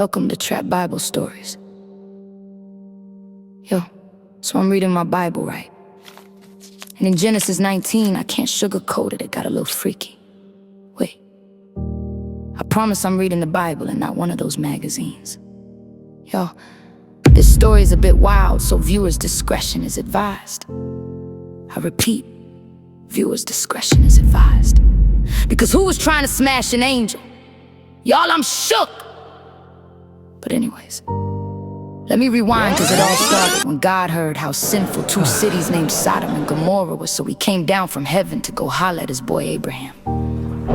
Welcome to Trap Bible Stories. Yo, so I'm reading my Bible, right? And in Genesis 19, I can't sugarcoat it, it got a little freaky. Wait, I promise I'm reading the Bible and not one of those magazines. Yo, this story is a bit wild, so viewers' discretion is advised. I repeat, viewers' discretion is advised. Because who was trying to smash an angel? Y'all, I'm shook! But anyways, let me rewind, because it all started when God heard how sinful two cities named Sodom and Gomorrah were, so he came down from heaven to go holler at his boy Abraham.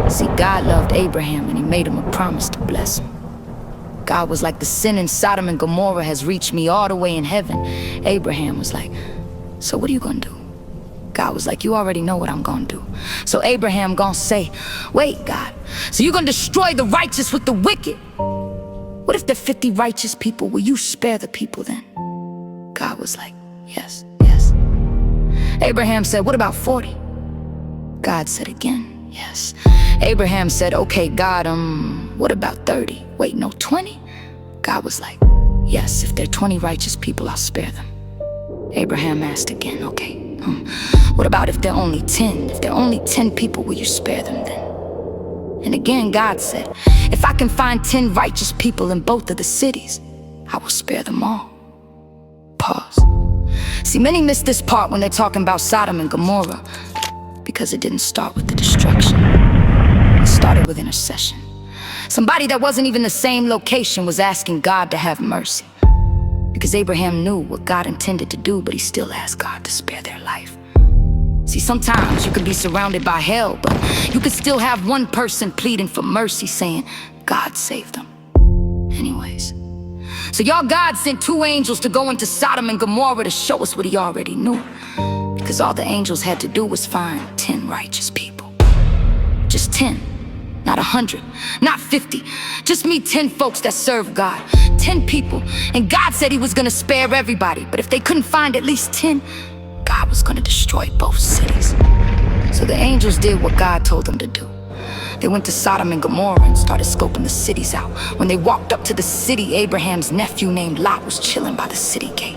See, God loved Abraham and he made him a promise to bless him. God was like, the sin in Sodom and Gomorrah has reached me all the way in heaven. Abraham was like, so what are you gonna do? God was like, you already know what I'm gonna do. So Abraham gonna say, wait, God, so you're gonna destroy the righteous with the wicked? What if there are 50 righteous people? Will you spare the people then? God was like, yes, yes. Abraham said, what about 40? God said again, yes. Abraham said, okay, God, what about 30? Wait, no, 20? God was like, yes, if there are 20 righteous people, I'll spare them. Abraham asked again, okay, what about if there are only 10? If there are only 10 people, will you spare them then? And again, God said, if I can find 10 righteous people in both of the cities, I will spare them all. Pause. See, many miss this part when they're talking about Sodom and Gomorrah, because it didn't start with the destruction. It started with intercession. Somebody that wasn't even the same location was asking God to have mercy. Because Abraham knew what God intended to do, but he still asked God to spare their life. See, sometimes you could be surrounded by hell, but you could still have one person pleading for mercy, saying, God save them. Anyways, so y'all, God sent 2 angels to go into Sodom and Gomorrah to show us what he already knew. Because all the angels had to do was find 10 righteous people. Just 10, not 100, not 50. Just me 10 folks that serve God, 10 people. And God said he was gonna spare everybody, but if they couldn't find at least 10, God was gonna destroy both cities. So the angels did what God told them to do. They went to Sodom and Gomorrah and started scoping the cities out. When they walked up to the city, Abraham's nephew named Lot was chilling by the city gate.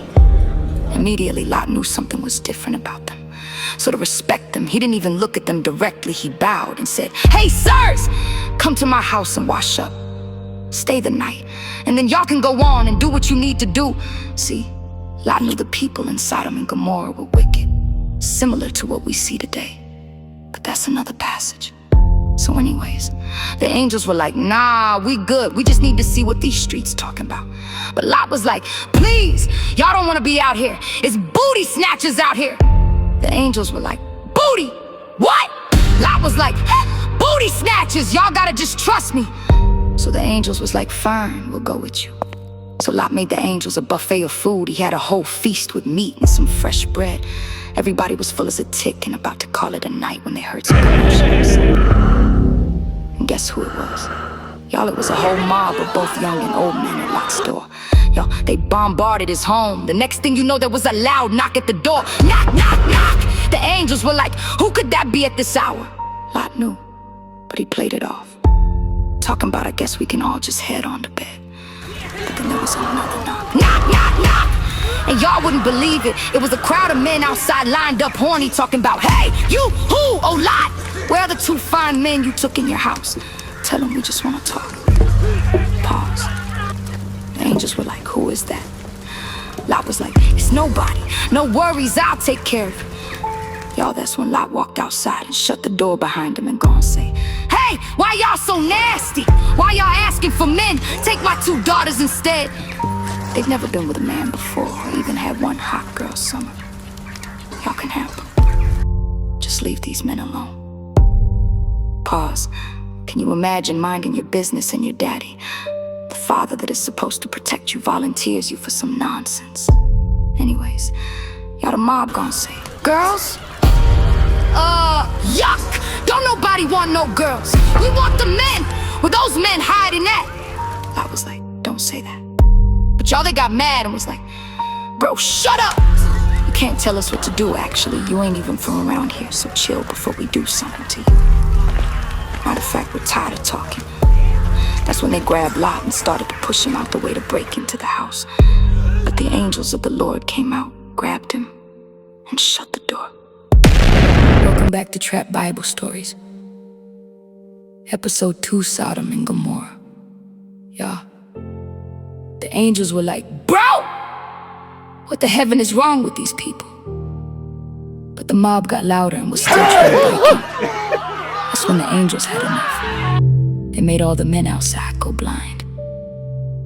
Immediately, Lot knew something was different about them. So to respect them, he didn't even look at them directly. He bowed and said, hey, sirs, come to my house and wash up. Stay the night, and then y'all can go on and do what you need to do. See, Lot knew the people in Sodom and Gomorrah were wicked, similar to what we see today. But that's another passage. So anyways, the angels were like, nah, we good. We just need to see what these streets talking about. But Lot was like, please, y'all don't want to be out here. It's booty snatchers out here. The angels were like, booty? What? Lot was like, booty snatchers. Y'all gotta just trust me. So the angels was like, fine, we'll go with you. So Lot made the angels a buffet of food. He had a whole feast with meat and some fresh bread. Everybody was full as a tick and about to call it a night when they heard some commotion. And guess who it was? Y'all, it was a whole mob of both young and old men at Lot's door. Y'all, they bombarded his home. The next thing you know, there was a loud knock at the door. Knock, knock, knock! The angels were like, who could that be at this hour? Lot knew, but he played it off. Talking about, I guess we can all just head on to bed. But then there was another knock. Knock, knock, knock! And y'all wouldn't believe it. It was a crowd of men outside lined up horny talking about, hey, you, who, oh Lot? Where are the 2 fine men you took in your house? Tell them we just want to talk. Pause. The angels were like, who is that? Lot was like, it's nobody. No worries, I'll take care of it. Y'all, that's when Lot walked outside and shut the door behind him and gonna say, hey, why y'all so nasty? Why y'all asking for men? Take my 2 daughters instead. They've never been with a man before or even had one hot girl summer. Y'all can have them. Just leave these men alone. Pause. Can you imagine minding your business and your daddy, the father that is supposed to protect you, volunteers you for some nonsense? Anyways, y'all, the mob gonna say, girls? Yuck! Don't nobody want no girls. We want the men. Were those men hiding at? I was like, don't say that. But y'all, they got mad and was like, bro, shut up! You can't tell us what to do, actually. You ain't even from around here, so chill before we do something to you. Matter of fact, we're tired of talking. That's when they grabbed Lot and started to push him out the way to break into the house. But the angels of the Lord came out, grabbed him, and shut the door. Welcome back to Trap Bible Stories. Episode 2, Sodom and Gomorrah. Y'all, the angels were like, "Bro! What the heaven is wrong with these people?" But the mob got louder and was still trying to break in. That's when the angels had enough. They made all the men outside go blind.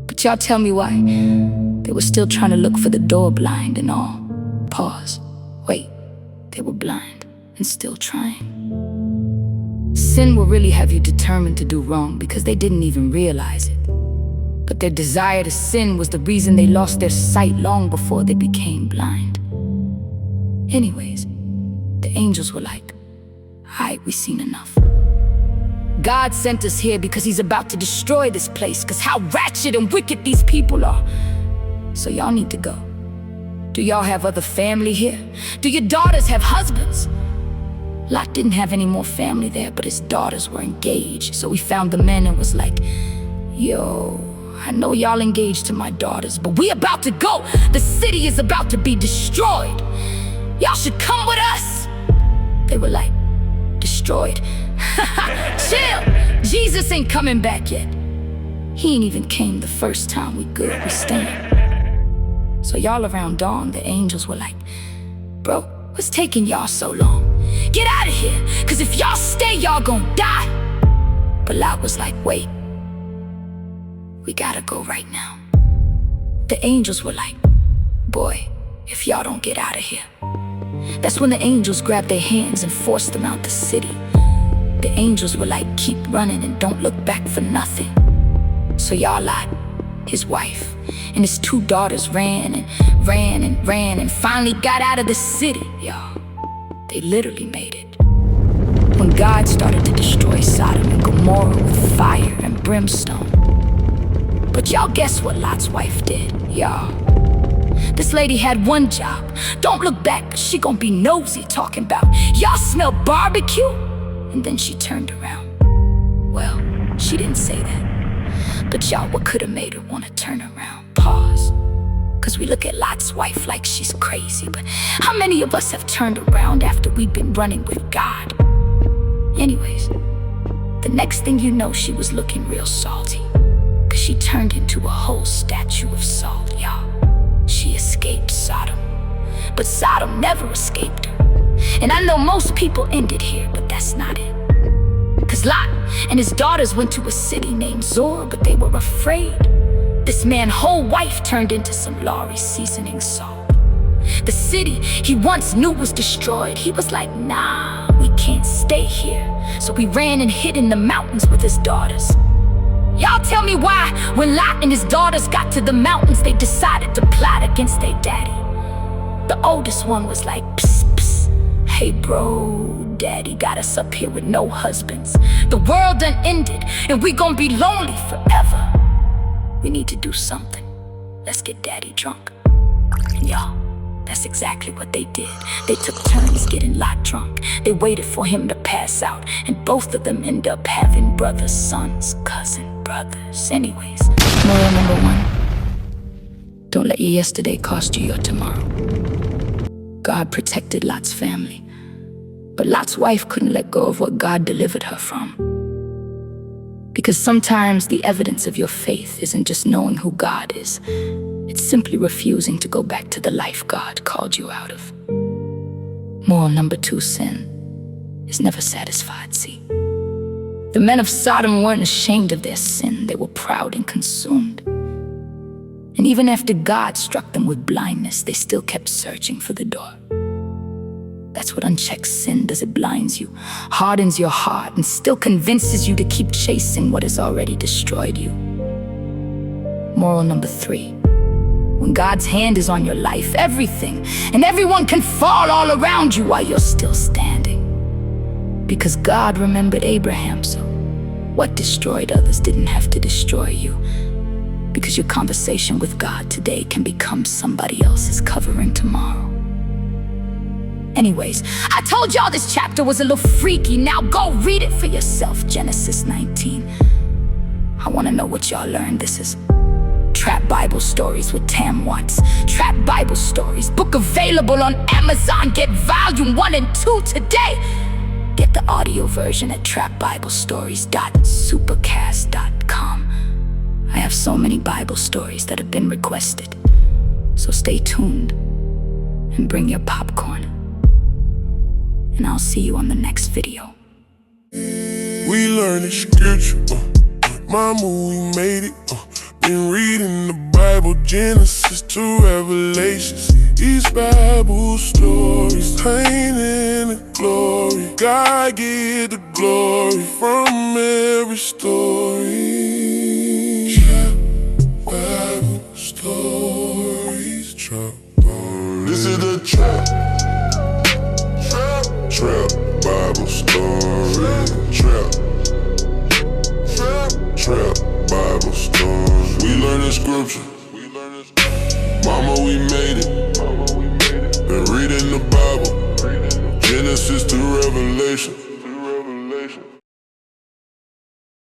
But y'all tell me why. They were still trying to look for the door blind and all. Pause. Wait. They were blind and still trying. Sin will really have you determined to do wrong because they didn't even realize it. But their desire to sin was the reason they lost their sight long before they became blind. Anyways, the angels were like, "Alright, we've seen enough. God sent us here because he's about to destroy this place, because how ratchet and wicked these people are. So y'all need to go. Do y'all have other family here? Do your daughters have husbands?" Lot didn't have any more family there, but his daughters were engaged. So he found the men and was like, "Yo, I know y'all engaged to my daughters, but we about to go. The city is about to be destroyed. Y'all should come with us." They were like, "Destroyed? Chill! Jesus ain't coming back yet. He ain't even came the first time. We good, we stand." So y'all around dawn, the angels were like, "Bro, what's taking y'all so long? Get out of here, cause if y'all stay, y'all gon' die." But Lot was like, "Wait, we gotta go right now." The angels were like, "Boy, if y'all don't get out of here." That's when the angels grabbed their hands and forced them out the city. The angels were like, "Keep running and don't look back for nothing." So y'all Lot, his wife, and his 2 daughters ran and finally got out of the city, y'all. They literally made it. When God started to destroy Sodom and Gomorrah with fire and brimstone. But y'all guess what Lot's wife did, y'all? This lady had one job. Don't look back, cause she gon' be nosy talking about, "Y'all smell barbecue?" And then she turned around. Well, she didn't say that. But y'all, what could've made her wanna turn around? Pause. Cause we look at Lot's wife like she's crazy, but how many of us have turned around after we've been running with God? Anyways, the next thing you know, she was looking real salty. Cause she turned into a whole statue of salt, y'all. She escaped Sodom, but Sodom never escaped her. And I know most people ended here, but that's not it. Cause Lot and his daughters went to a city named Zor, but they were afraid. This man's whole wife turned into some Lorry seasoning salt. The city he once knew was destroyed. He was like, "Nah, we can't stay here." So he ran and hid in the mountains with his daughters. Y'all tell me why, when Lot and his daughters got to the mountains, they decided to plot against their daddy. The oldest one was like, "Psst, psst. Hey bro, daddy got us up here with no husbands. The world done ended, and we gon' be lonely forever. We need to do something. Let's get daddy drunk." And y'all, that's exactly what they did. They took turns getting Lot drunk. They waited for him to pass out, and both of them end up having brothers, sons, cousin brothers. Anyways, moral number 1. Don't let your yesterday cost you your tomorrow. God protected Lot's family, but Lot's wife couldn't let go of what God delivered her from. Because sometimes the evidence of your faith isn't just knowing who God is. It's simply refusing to go back to the life God called you out of. Moral number 2, sin is never satisfied, see. The men of Sodom weren't ashamed of their sin. They were proud and consumed. And even after God struck them with blindness, they still kept searching for the door. That's what unchecked sin does. It blinds you, hardens your heart, and still convinces you to keep chasing what has already destroyed you. Moral number 3. When God's hand is on your life, everything and everyone can fall all around you while you're still standing. Because God remembered Abraham, so what destroyed others didn't have to destroy you. Because your conversation with God today can become somebody else's covering tomorrow. Anyways, I told y'all this chapter was a little freaky. Now go read it for yourself, Genesis 19. I wanna know what y'all learned. This is Trap Bible Stories with Tam Watts. Trap Bible Stories, book available on Amazon. Get volume 1 and 2 today. Get the audio version at trapbiblestories.supercast.com. I have so many Bible stories that have been requested. So stay tuned and bring your popcorn. And I'll see you on the next video. We learned scripture, mama, we made it. Been reading the Bible, Genesis to Revelations. These Bible stories, pain and the glory. God get the glory from every story. Trap Bible stories, trap. This is the trap Bible story. Trap Bible story. We learn the scripture. Mama, we made it. Been reading the Bible, Genesis to Revelation.